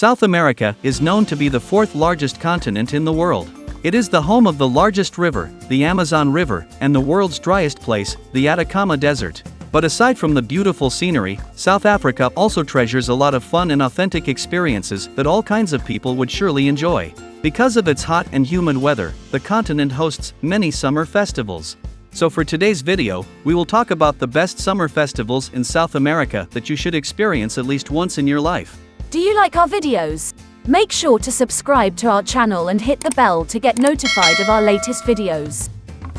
South America is known to be the fourth largest continent in the world. It is the home of the largest river, the Amazon River, and the world's driest place, the Atacama Desert. But aside from the beautiful scenery, South Africa also treasures a lot of fun and authentic experiences that all kinds of people would surely enjoy. Because of its hot and humid weather, the continent hosts many summer festivals. So for today's video, we will talk about the best summer festivals in South America that you should experience at least once in your life. Do you like our videos? Make sure to subscribe to our channel and hit the bell to get notified of our latest videos.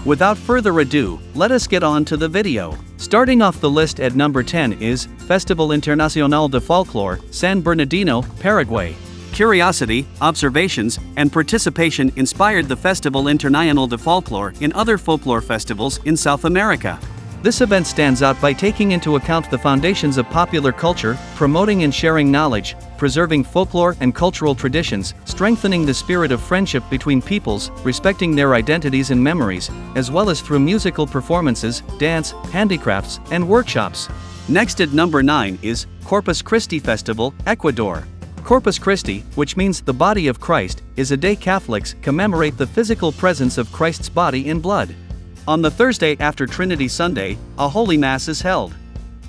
Without further ado, let us get on to the video. Starting off the list at number 10 is Festival Internacional de Folklore, San Bernardino, Paraguay. Curiosity, observations, and participation inspired the Festival Internacional de Folklore in other folklore festivals in South America. This event stands out by taking into account the foundations of popular culture, promoting and sharing knowledge, preserving folklore and cultural traditions, strengthening the spirit of friendship between peoples, respecting their identities and memories, as well as through musical performances, dance, handicrafts, and workshops. Next at number 9 is Corpus Christi Festival, Ecuador. Corpus Christi, which means the body of Christ, is a day Catholics commemorate the physical presence of Christ's body in blood. On the Thursday after Trinity Sunday, a Holy Mass is held.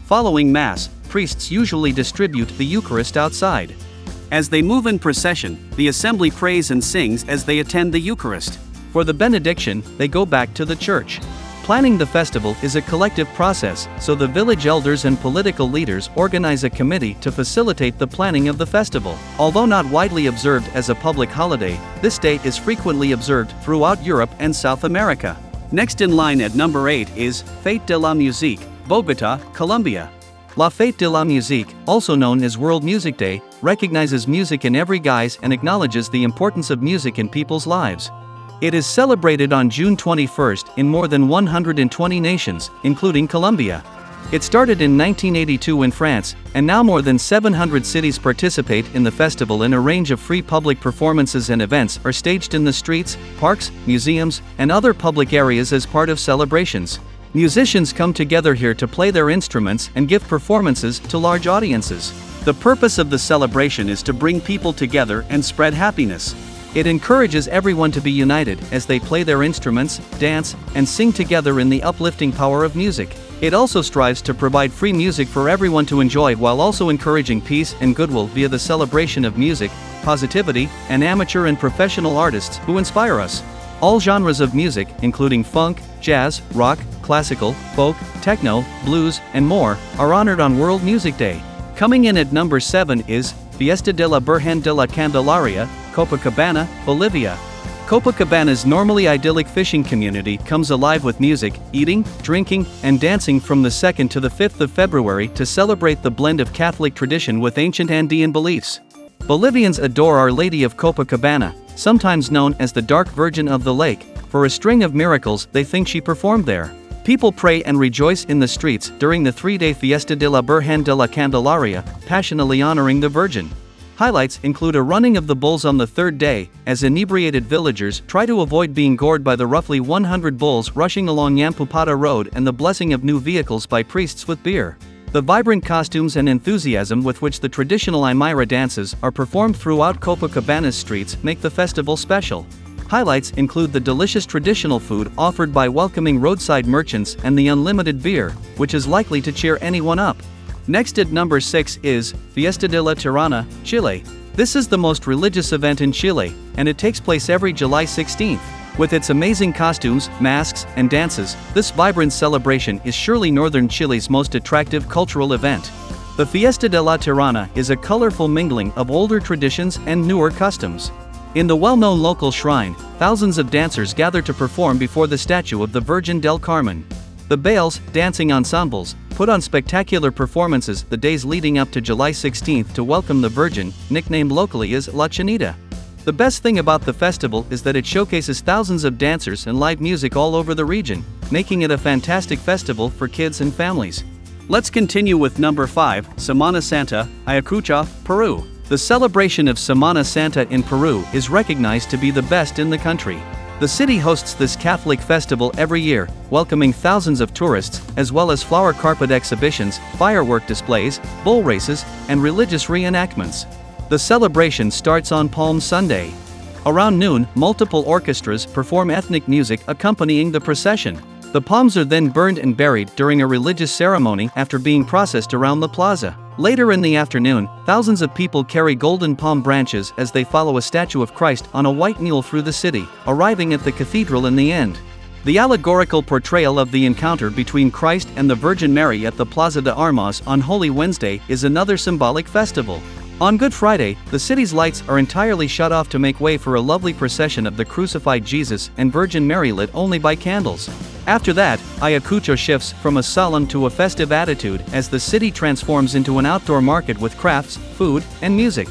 Following Mass, priests usually distribute the Eucharist outside. As they move in procession, the assembly prays and sings as they attend the Eucharist. For the benediction, they go back to the church. Planning the festival is a collective process, so the village elders and political leaders organize a committee to facilitate the planning of the festival. Although not widely observed as a public holiday, this day is frequently observed throughout Europe and South America. Next in line at number 8 is Fête de la Musique, Bogotá, Colombia. La Fête de la Musique, also known as World Music Day, recognizes music in every guise and acknowledges the importance of music in people's lives. It is celebrated on June 21st in more than 120 nations, including Colombia. It started in 1982 in France, and now more than 700 cities participate in the festival, and a range of free public performances and events are staged in the streets, parks, museums, and other public areas as part of celebrations. Musicians come together here to play their instruments and give performances to large audiences. The purpose of the celebration is to bring people together and spread happiness. It encourages everyone to be united as they play their instruments, dance, and sing together in the uplifting power of music. It also strives to provide free music for everyone to enjoy, while also encouraging peace and goodwill via the celebration of music, positivity, and amateur and professional artists who inspire us. All genres of music, including funk, jazz, rock, classical, folk, techno, blues, and more, are honored on World Music Day. Coming in at number 7 is Fiesta de la Virgen de la Candelaria, Copacabana, Bolivia. Copacabana's normally idyllic fishing community comes alive with music, eating, drinking, and dancing from the 2nd to the 5th of February to celebrate the blend of Catholic tradition with ancient Andean beliefs. Bolivians adore Our Lady of Copacabana, sometimes known as the Dark Virgin of the Lake, for a string of miracles they think she performed there. People pray and rejoice in the streets during the 3-day Fiesta de la Virgen de la Candelaria, passionately honoring the Virgin. Highlights include a running of the bulls on the 3rd day, as inebriated villagers try to avoid being gored by the roughly 100 bulls rushing along Yampupata Road, and the blessing of new vehicles by priests with beer. The vibrant costumes and enthusiasm with which the traditional Aymara dances are performed throughout Copacabana's streets make the festival special. Highlights include the delicious traditional food offered by welcoming roadside merchants and the unlimited beer, which is likely to cheer anyone up. Next at number 6 is Fiesta de la Tirana, Chile. This is the most religious event in Chile, and it takes place every July 16th. With its amazing costumes, masks, and dances, this vibrant celebration is surely northern Chile's most attractive cultural event. The Fiesta de la Tirana is a colorful mingling of older traditions and newer customs. In the well-known local shrine, thousands of dancers gather to perform before the statue of the Virgin del Carmen. The bailes, dancing ensembles, put on spectacular performances the days leading up to July 16th to welcome the Virgin, nicknamed locally as La Chinita. The best thing about the festival is that it showcases thousands of dancers and live music all over the region, making it a fantastic festival for kids and families. Let's continue with number 5, Semana Santa, Ayacucho, Peru. The celebration of Semana Santa in Peru is recognized to be the best in the country. The city hosts this Catholic festival every year, welcoming thousands of tourists, as well as flower carpet exhibitions, firework displays, bull races, and religious reenactments. The celebration starts on Palm Sunday. Around noon, multiple orchestras perform ethnic music accompanying the procession. The palms are then burned and buried during a religious ceremony after being processed around the plaza. Later in the afternoon, thousands of people carry golden palm branches as they follow a statue of Christ on a white mule through the city, arriving at the cathedral in the end. The allegorical portrayal of the encounter between Christ and the Virgin Mary at the Plaza de Armas on Holy Wednesday is another symbolic festival. On Good Friday, the city's lights are entirely shut off to make way for a lovely procession of the crucified Jesus and Virgin Mary lit only by candles. After that, Ayacucho shifts from a solemn to a festive attitude as the city transforms into an outdoor market with crafts, food, and music.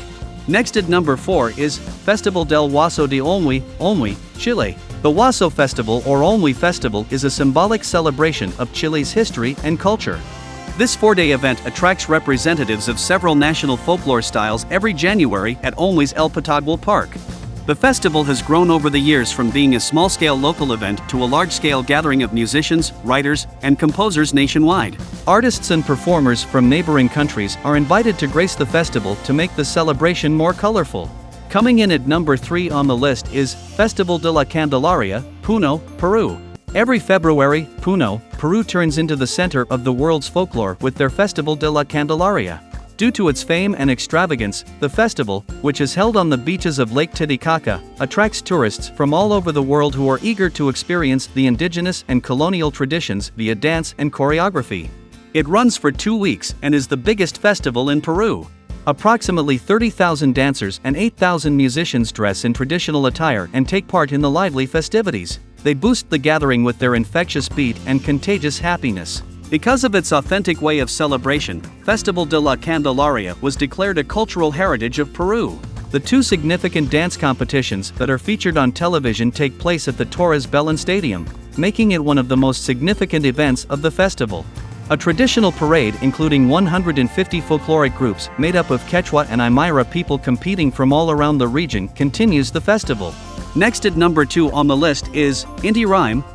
Next at number 4 is Festival del Huaso de Olmué, Chile. The Huaso Festival or Olmué Festival is a symbolic celebration of Chile's history and culture. This 4-day event attracts representatives of several national folklore styles every January at Olmué's El Patagua Park. The festival has grown over the years from being a small-scale local event to a large-scale gathering of musicians, writers, and composers nationwide. Artists and performers from neighboring countries are invited to grace the festival to make the celebration more colorful. Coming in at number 3 on the list is Festival de la Candelaria, Puno, Peru. Every February, Puno, Peru turns into the center of the world's folklore with their Festival de la Candelaria. Due to its fame and extravagance, the festival, which is held on the beaches of Lake Titicaca, attracts tourists from all over the world who are eager to experience the indigenous and colonial traditions via dance and choreography. It runs for 2 weeks and is the biggest festival in Peru. Approximately 30,000 dancers and 8,000 musicians dress in traditional attire and take part in the lively festivities. They boost the gathering with their infectious beat and contagious happiness. Because of its authentic way of celebration, Festival de la Candelaria was declared a cultural heritage of Peru. The 2 significant dance competitions that are featured on television take place at the Torres Belén Stadium, making it one of the most significant events of the festival. A traditional parade including 150 folkloric groups made up of Quechua and Aymara people competing from all around the region continues the festival. Next at number 2 on the list is Inti,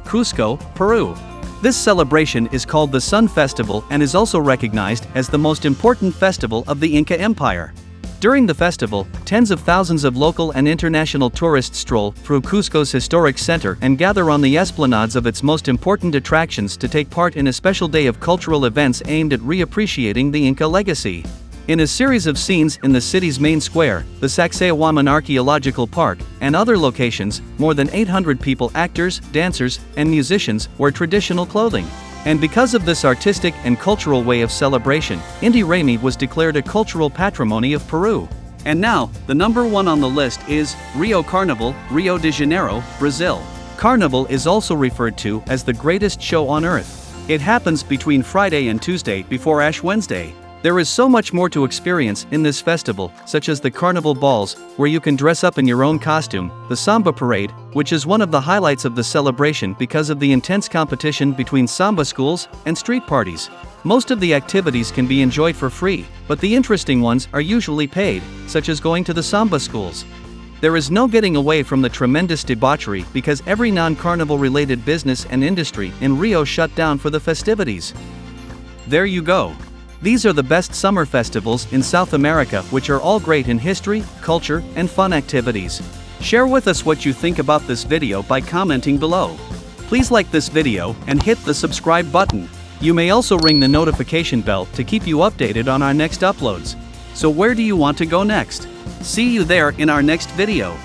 Cusco, Peru. This celebration is called the Sun Festival and is also recognized as the most important festival of the Inca Empire. During the festival, tens of thousands of local and international tourists stroll through Cusco's historic center and gather on the esplanades of its most important attractions to take part in a special day of cultural events aimed at reappreciating the Inca legacy. In a series of scenes in the city's main square, the Sacsayhuaman Archaeological Park, and other locations, more than 800 people, actors, dancers, and musicians, wear traditional clothing. And because of this artistic and cultural way of celebration, Inti Raymi was declared a cultural patrimony of Peru. And now, the number 1 on the list is Rio Carnival, Rio de Janeiro, Brazil. Carnival is also referred to as the greatest show on earth. It happens between Friday and Tuesday before Ash Wednesday. There is so much more to experience in this festival, such as the carnival balls, where you can dress up in your own costume, the samba parade, which is one of the highlights of the celebration because of the intense competition between samba schools and street parties. Most of the activities can be enjoyed for free, but the interesting ones are usually paid, such as going to the samba schools. There is no getting away from the tremendous debauchery because every non-carnival related business and industry in Rio shut down for the festivities. There you go. These are the best summer festivals in South America, which are all great in history, culture, and fun activities. Share with us what you think about this video by commenting below. Please like this video and hit the subscribe button. You may also ring the notification bell to keep you updated on our next uploads. So where do you want to go next? See you there in our next video.